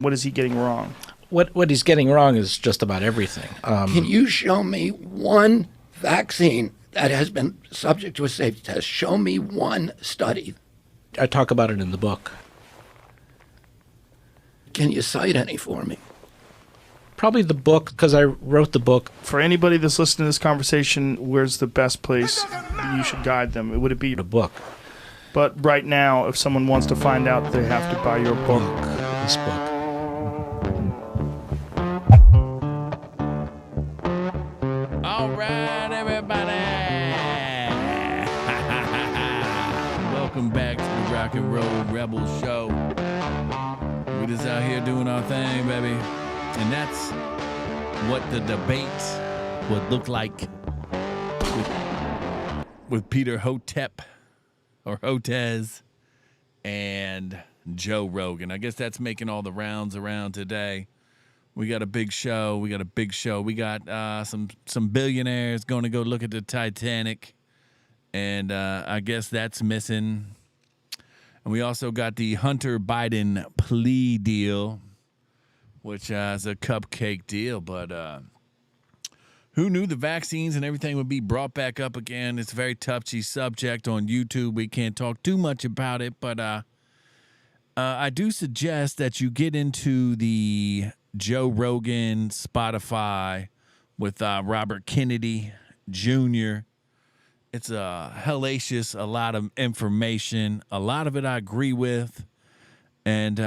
What is he getting wrong? What he's getting wrong is just about everything. Can you show me one vaccine that has been subject to a safety test? Show me one study. I talk about it in the book. Can you cite any for me? Probably the book, because I wrote the book. For anybody that's listening to this conversation, where's the best place you should guide them? Would it be The book. But right now, if someone wants to find out, they have to buy your book. This book. All right, everybody. Welcome back to the Rock and Roll Rebel Show. We're just out here doing our thing, baby. And that's what the debate would look like with Peter Hotep or Hotez and Joe Rogan. I guess that's making all the rounds around today. We got a big show. We got some billionaires going to go look at the Titanic. And I guess that's missing. And we also got the Hunter Biden plea deal, which is a cupcake deal. But who knew the vaccines and everything would be brought back up again? It's a very touchy subject on YouTube. We can't talk too much about it. But I do suggest that you get into the Joe Rogan Spotify with Robert Kennedy Jr. It's hellacious, a lot of information. A lot of it I agree with. And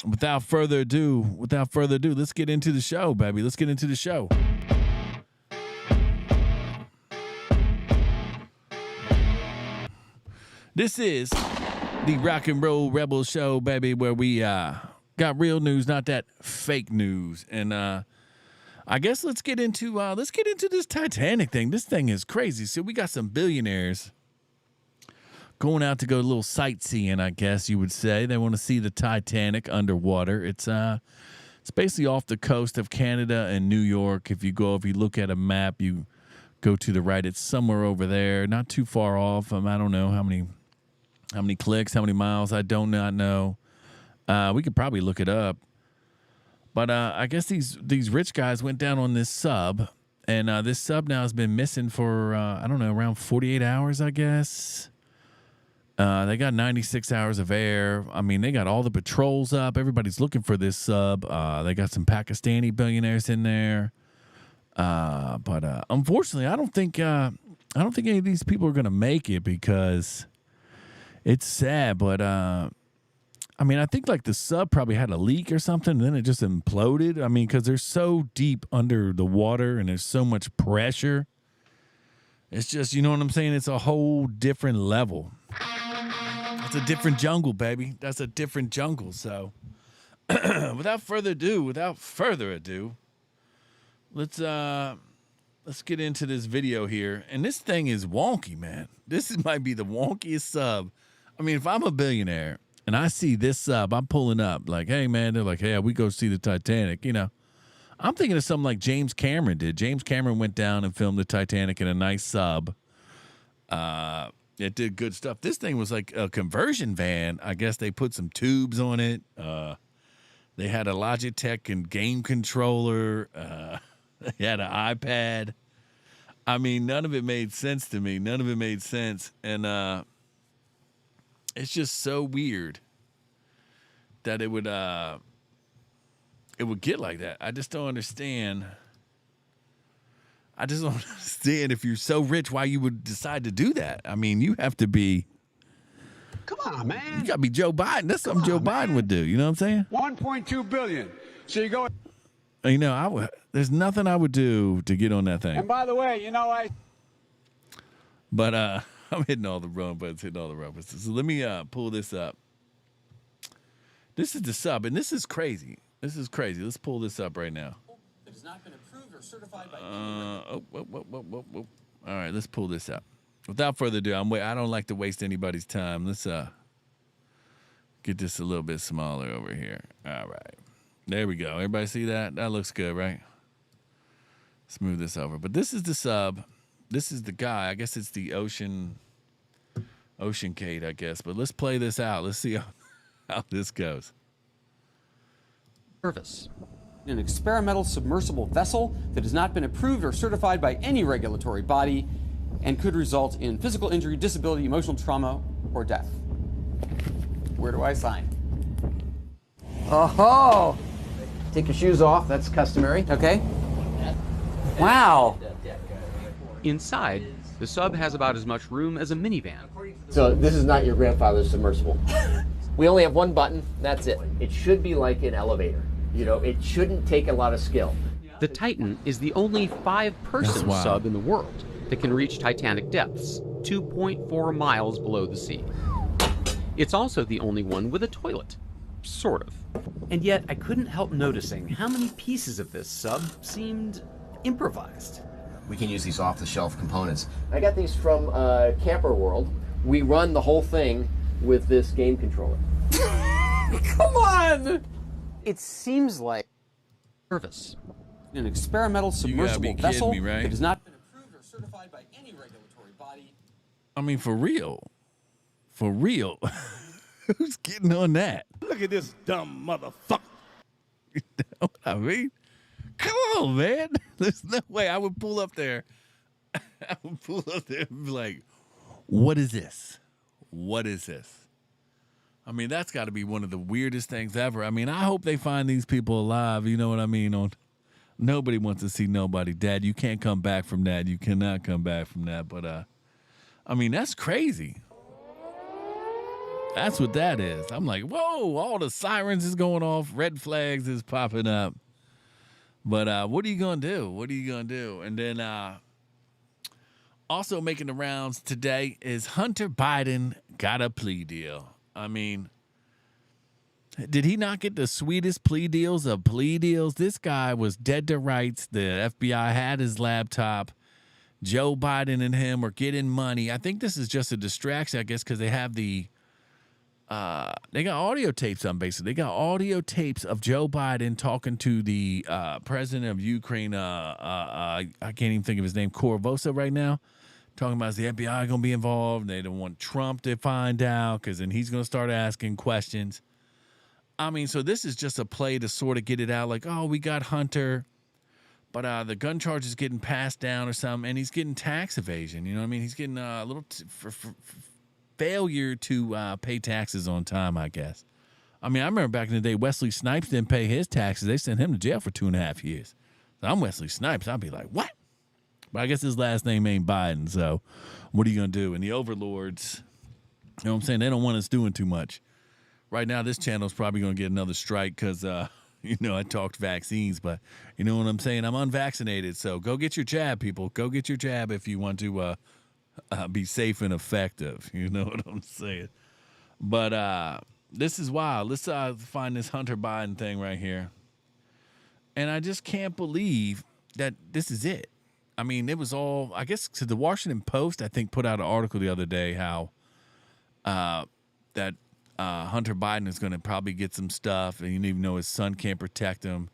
without further ado, let's get into the show, baby. Let's get into the show. This is the Rock and Roll Rebel Show, baby, where we got real news, not that fake news. And I guess let's get into this Titanic thing. This thing is crazy. So we got some billionaires going out to go a little sightseeing, I guess you would say. They want to see the Titanic underwater. It's basically off the coast of Canada and New York. If you look at a map, you go to the right. It's somewhere over there, not too far off. I don't know how many clicks, how many miles. I do not know. We could probably look it up. But I guess these rich guys went down on this sub, and this sub now has been missing for, around 48 hours, I guess. They got 96 hours of air. I mean, they got all the patrols up. Everybody's looking for this sub. They got some Pakistani billionaires in there. But unfortunately, I don't think any of these people are going to make it because it's sad. But I mean, I think like the sub probably had a leak or something, and then it just imploded. I mean, because they're so deep under the water and there's so much pressure. It's just, you know what I'm saying? It's a whole different level. It's a different jungle, baby. That's a different jungle. So without further ado, let's get into this video here. And this thing is wonky, man. Might be the wonkiest sub. I mean, if I'm a billionaire and I see this sub, I'm pulling up like, hey, man, they're like, hey, we go see the Titanic, you know. I'm thinking of something like James Cameron did. James Cameron went down and filmed the Titanic in a nice sub. It did good stuff. This thing was like a conversion van. I guess they put some tubes on it. They had a Logitech and game controller. They had an iPad. I mean, none of it made sense to me. None of it made sense. And it's just so weird that it would get like that. I just don't understand. If you're so rich, why you would decide to do that. I mean, you have to be. Come on, man. You got to be Joe Biden. That's something Joe Biden would do. You know what I'm saying? 1.2 billion. So you go. You know, there's nothing I would do to get on that thing. And by the way, you know, But I'm hitting all the wrong buttons, So let me pull this up. This is the sub, and this is crazy. Let's pull this up right now. It has not been approved or certified by All right, let's pull this up. Without further ado, I don't like to waste anybody's time. Let's get this a little bit smaller over here. All right. There we go. Everybody see that? That looks good, right? Let's move this over. But this is the sub. This is the guy. I guess it's the Ocean Kate, I guess. But let's play this out. Let's see how this goes. Service. An experimental submersible vessel that has not been approved or certified by any regulatory body and could result in physical injury, disability, emotional trauma, or death. Where do I sign? Oh, take your shoes off. That's customary. Okay. Wow. Inside, the sub has about as much room as a minivan. So this is not your grandfather's submersible. We only have one button. That's it. It should be like an elevator. You know, it shouldn't take a lot of skill. The Titan is the only 5-person sub in the world that can reach Titanic depths, 2.4 miles below the sea. It's also the only one with a toilet. Sort of. And yet, I couldn't help noticing how many pieces of this sub seemed improvised. We can use these off-the-shelf components. I got these from Camper World. We run the whole thing with this game controller. Come on! It seems like Service. an experimental submersible vessel right? that has not been approved or certified by any regulatory body. I mean, for real. For real. Who's getting on that? Look at this dumb motherfucker. You know what I mean? Come on, man. There's no way I would pull up there. I would pull up there and be like, what is this? What is this? I mean, that's got to be one of the weirdest things ever. I mean, I hope they find these people alive. You know what I mean? Nobody wants to see nobody dead. You can't come back from that. You cannot come back from that. But, I mean, that's crazy. That's what that is. I'm like, whoa, all the sirens is going off. Red flags is popping up. But what are you going to do? What are you going to do? And then also making the rounds today is Hunter Biden got a plea deal. I mean, did he not get the sweetest plea deals of plea deals? This guy was dead to rights. The FBI had his laptop. Joe Biden and him were getting money. I think this is just a distraction, I guess, because they have they got audio tapes on basically. They got audio tapes of Joe Biden talking to the president of Ukraine. I can't even think of his name, Korvosa right now. Talking about is the FBI going to be involved? They don't want Trump to find out because then he's going to start asking questions. I mean, so this is just a play to sort of get it out like, oh, we got Hunter, but the gun charge is getting passed down or something, and he's getting tax evasion. You know what I mean? He's getting a little failure to pay taxes on time, I guess. I mean, I remember back in the day, Wesley Snipes didn't pay his taxes. They sent him to jail for 2.5 years. So I'm Wesley Snipes. I'd be like, what? But I guess his last name ain't Biden, so what are you going to do? And the overlords, you know what I'm saying, they don't want us doing too much. Right now, this channel's probably going to get another strike because, you know, I talked vaccines, but you know what I'm saying? I'm unvaccinated, so go get your jab, people. Go get your jab if you want to be safe and effective. You know what I'm saying? But this is wild. Let's find this Hunter Biden thing right here. And I just can't believe that this is it. I mean, it was all, I guess, to the Washington Post, I think, put out an article the other day how that Hunter Biden is going to probably get some stuff, and you don't even know his son can't protect him,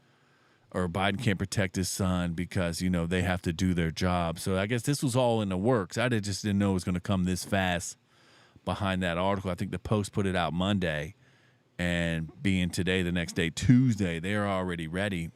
or Biden can't protect his son because, you know, they have to do their job. So I guess this was all in the works. I just didn't know it was going to come this fast behind that article. I think the Post put it out Monday, and being today, the next day, Tuesday, they're already ready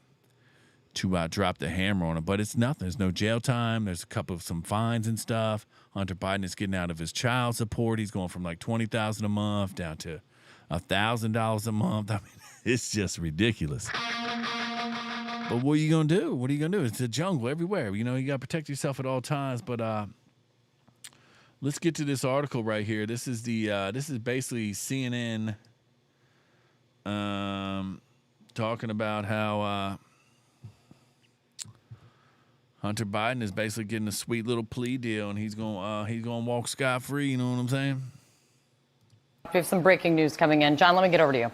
to drop the hammer on him, but it's nothing. There's no jail time. There's a couple of some fines and stuff. Hunter Biden is getting out of his child support. He's going from like $20,000 a month down to $1,000 a month. I mean, it's just ridiculous. But what are you gonna do? What are you gonna do? It's a jungle everywhere. You know, you gotta protect yourself at all times. But let's get to this article right here. This is basically CNN talking about how Hunter Biden is basically getting a sweet little plea deal, and he's gonna walk scot-free. You know what I'm saying? We have some breaking news coming in. John, let me get over to you.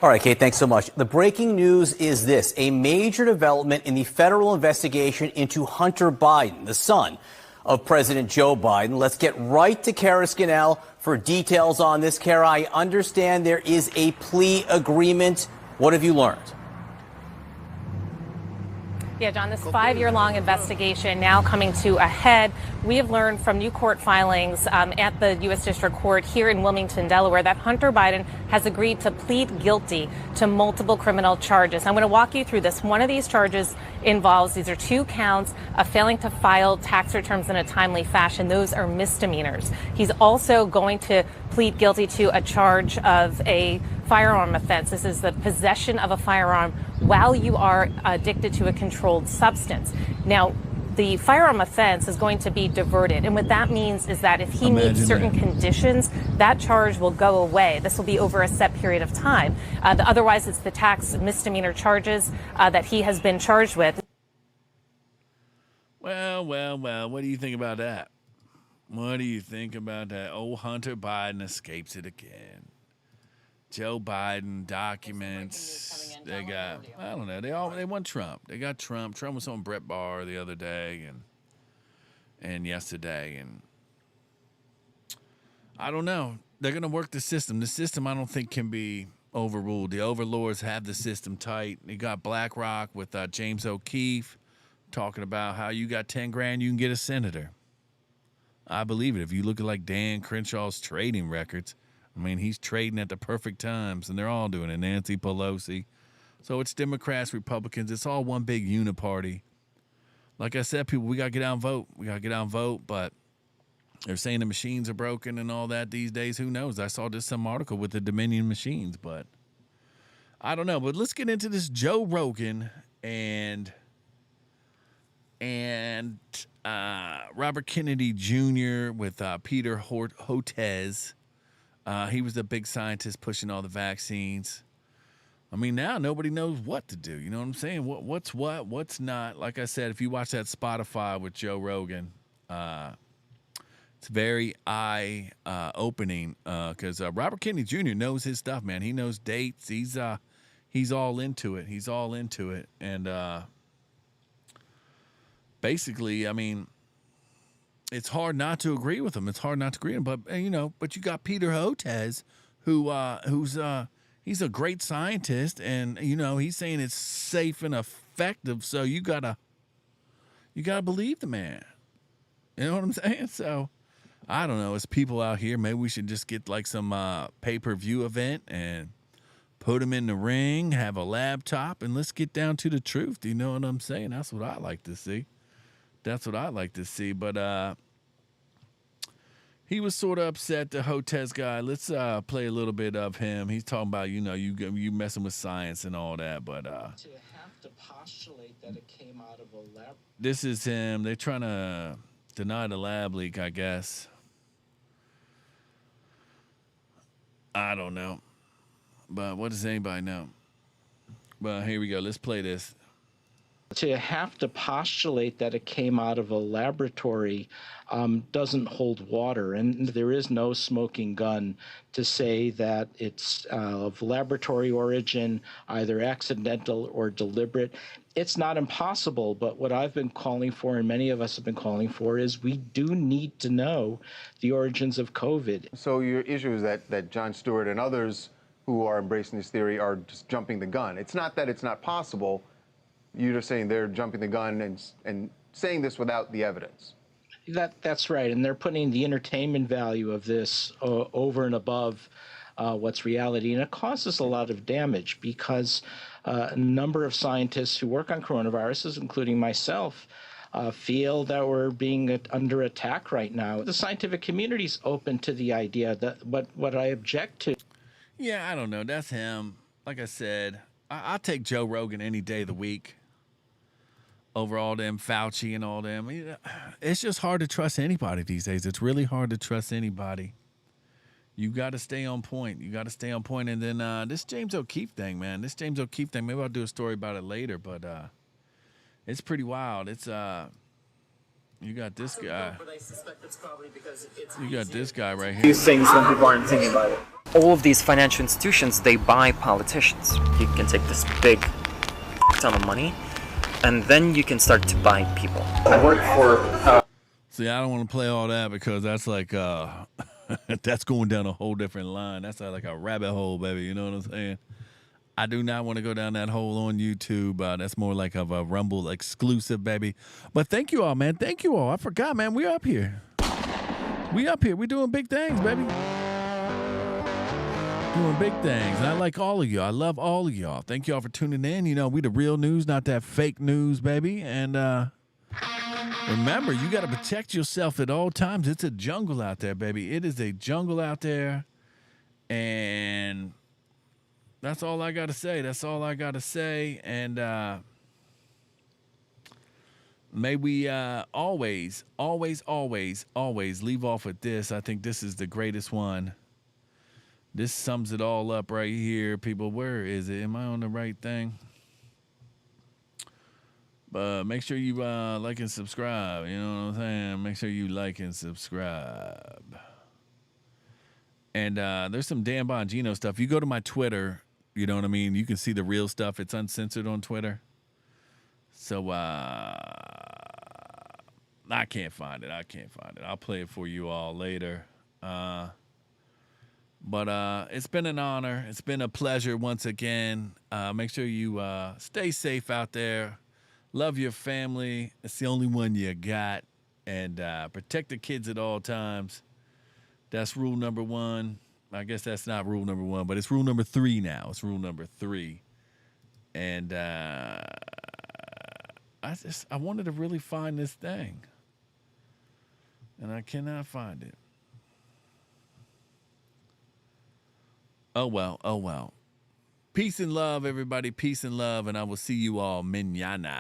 All right, Kate, thanks so much. The breaking news is this: a major development in the federal investigation into Hunter Biden, the son of President Joe Biden. Let's get right to Kara Scannell for details on this. Kara, I understand there is a plea agreement. What have you learned? Yeah, John, this 5-year-long investigation now coming to a head. We have learned from new court filings at the U.S. District Court here in Wilmington, Delaware, that Hunter Biden has agreed to plead guilty to multiple criminal charges. I'm going to walk you through this. One of these charges involves, these are 2 counts of failing to file tax returns in a timely fashion. Those are misdemeanors. He's also going to plead guilty to a charge of a firearm offense. This is the possession of a firearm while you are addicted to a controlled substance. Now, the firearm offense is going to be diverted. And what that means is that if he meets certain conditions, that charge will go away. This will be over a set period of time. Otherwise, it's the tax misdemeanor charges that he has been charged with. Well. What do you think about that? What do you think about that? Oh, Hunter Biden escapes it again. Joe Biden documents. They got, I don't know. They want Trump. They got Trump. Trump was on Brett Barr the other day and yesterday, and I don't know. They're gonna work the system. The system I don't think can be overruled. The overlords have the system tight. You got BlackRock with James O'Keefe talking about how you got 10 grand, you can get a senator. I believe it. If you look at like Dan Crenshaw's trading records. I mean, he's trading at the perfect times, and they're all doing it. Nancy Pelosi. So it's Democrats, Republicans. It's all one big uniparty. Like I said, people, we got to get out and vote. We got to get out and vote, but they're saying the machines are broken and all that these days. Who knows? I saw just some article with the Dominion machines, but I don't know. But let's get into this Joe Rogan and Robert Kennedy Jr. with Peter Hotez. He was the big scientist pushing all the vaccines. I mean, now nobody knows what to do. You know what I'm saying? What's not? Like I said, if you watch that Spotify with Joe Rogan, it's very eye-opening because Robert Kennedy Jr. knows his stuff, man. He knows dates. He's all into it. He's all into it. And basically, I mean, it's hard not to agree with him. It's hard not to agree with him. But but you got Peter Hotez, who's he's a great scientist, and he's saying it's safe and effective. So you gotta believe the man. You know what I'm saying? So I don't know. As people out here, maybe we should just get like some pay-per-view event and put him in the ring, have a laptop, and let's get down to the truth. Do you know what I'm saying? That's what I like to see. That's what I like to see. But he was sort of upset, the Hotez guy. Let's play a little bit of him. He's talking about, you messing with science and all that. But to have to postulate that it came out of a lab. This is him. They're trying to deny the lab leak, I guess. I don't know. But what does anybody know? Well, here we go. Let's play this. To have to postulate that it came out of a laboratory doesn't hold water, and there is no smoking gun to say that it's of laboratory origin, either accidental or deliberate. It's not impossible, but what I've been calling for, and many of us have been calling for, is we do need to know the origins of COVID. So your issue is that Jon Stewart and others who are embracing this theory are just jumping the gun. It's not that it's not possible. You're just saying they're jumping the gun and saying this without the evidence. That's right, and they're putting the entertainment value of this over and above what's reality, and it causes a lot of damage because a number of scientists who work on coronaviruses, including myself, feel that we're being under attack right now. The scientific community is open to the idea that what I object to. Yeah, I don't know. That's him. Like I said, I'll take Joe Rogan any day of the week over all them Fauci and all them. It's just hard to trust anybody these days. It's really hard to trust anybody. You got to stay on point. And then this James O'Keefe thing, man. Maybe I'll do a story about it later, but it's pretty wild. It's you got this guy. You got this guy right here. These things when people aren't thinking about it. All of these financial institutions, they buy politicians. You can take this big ton of money, and then you can start to buy people. I work for... See, I don't want to play all that because that's like, that's going down a whole different line. That's like a rabbit hole, baby. You know what I'm saying? I do not want to go down that hole on YouTube. That's more like of a Rumble exclusive, baby. But thank you all, man. Thank you all. I forgot, man. We up here. We up here. We doing big things, baby. Doing big things. And I like all of y'all. I love all of y'all. Thank y'all for tuning in. You know, we the real news, not that fake news, baby. And remember, you got to protect yourself at all times. It's a jungle out there, baby. It is a jungle out there. And that's all I got to say. That's all I got to say. And may we always leave off with this. I think this is the greatest one. This sums it all up right here, people. Where is it? Am I on the right thing? But make sure you like and subscribe. You know what I'm saying? Make sure you like and subscribe. And there's some Dan Bongino stuff. You go to my Twitter, you know what I mean? You can see the real stuff. It's uncensored on Twitter. So I can't find it. I'll play it for you all later. But it's been an honor. It's been a pleasure once again. Make sure you stay safe out there. Love your family. It's the only one you got. And protect the kids at all times. That's rule number 1. I guess that's not rule number 1, but it's rule number 3 now. It's rule number 3. And I wanted to really find this thing. And I cannot find it. Oh, well. Peace and love, everybody. Peace and love. And I will see you all mañana.